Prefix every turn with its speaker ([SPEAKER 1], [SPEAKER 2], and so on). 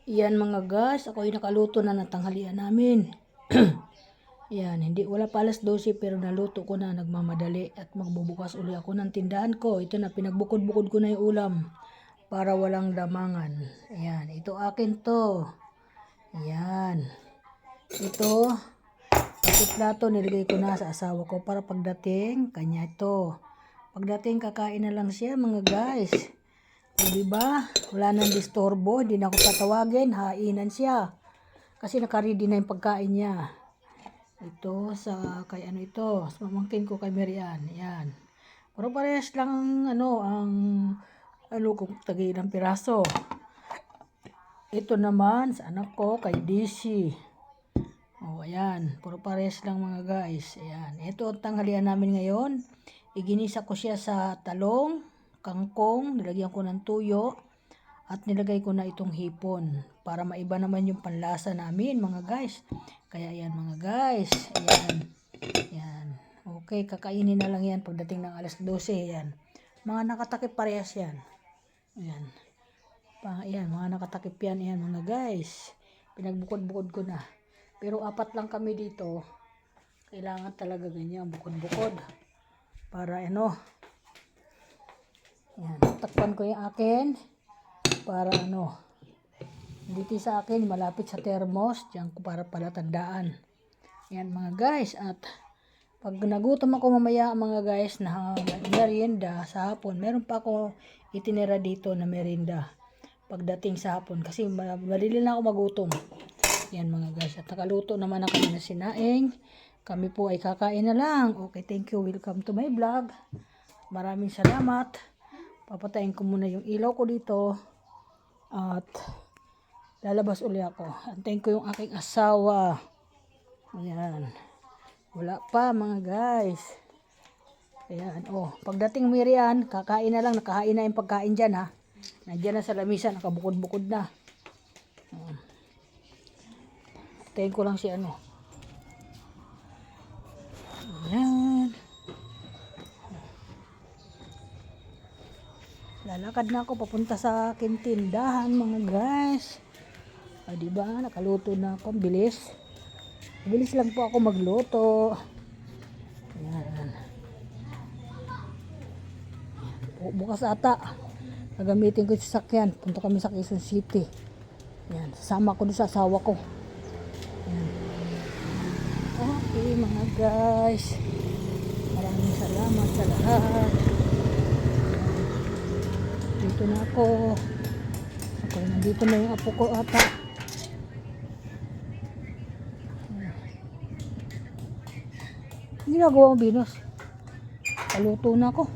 [SPEAKER 1] Yan mga guys, ako yung nakaluto na ng tanghalian namin. Yan, wala pa alas 12 pero naluto ko na, nagmamadali at magbubukas uli ako ng tindahan ko. Ito na, pinagbukod-bukod ko na yung ulam para walang damangan. Ayan, ito akin to. Ayan. Ito, pati plato nilagay ko na sa asawa ko para pagdating, kanya ito. Pagdating kakain na lang siya mga guys. O diba? Wala nang disturbo, hindi na ako tatawagin, hainan siya. Kasi nakaready na yung pagkain niya. Ito kay ano ito, sa mamangkin ko kay Marian. Yan. Pero parehas lang kung tagilang piraso. Ito naman sa anak ko kay DC. Oh, ayan. Puro parehas lang mga guys. Ayan. Ito ang tanghalian namin ngayon. Iginisa ko siya sa talong, kangkong, nilagyan ko ng tuyo, at nilagay ko na itong hipon para maiba naman yung panlasa namin mga guys. Kaya ayan mga guys. Ayan. Ayan. Okay, kakainin na lang yan pagdating ng alas 12. Ayan. Mga nakatakip parehas yan. Ayan. Ayan, mga nakatakip yan. Ayan mga guys. Pinagbukod-bukod ko na. Pero 4 lang kami dito. Kailangan talaga ganyan, bukod-bukod. Para Ayan, takpan ko yung akin. Para dito sa akin, malapit sa thermos. Diyan ko para palatandaan. Ayan mga guys. At pag nagutom ako mamaya mga guys na merienda sa hapon, meron pa ako itinira dito na merienda. Pagdating sa hapon. Kasi malili na ako magutom. Yan mga guys. At nakaluto naman na kami na sinaing. Kami po ay kakain na lang. Okay, thank you. Welcome to my vlog. Maraming salamat. Papatayin ko muna yung ilaw ko dito. At lalabas uli ako. Antayin ko yung aking asawa. Ayan. Wala pa mga guys. Ayan. Oh, pagdating Mirian, kakain na lang. Nakahain na yung pagkain dyan ha. Nandiyan na sa lamisa. Nakabukod-bukod na. Antayin ko lang si Ayan. Lalakad na ako papunta sa aking tindahan mga guys. Diba? Nakaluto na ako. Bilis. Bilis lang po ako magluto. Ayan. Bukas ata. Nagamitin ko yung sasakyan. Punta kami sa Quezon City. Ayan. Sasama ko doon sa asawa ko. Ayan. Okay mga guys. Maraming salamat sa lahat. Dito na ako. Okay, nandito na yung apo ko ata. Ginagawa mo binos. Kaluto na ako.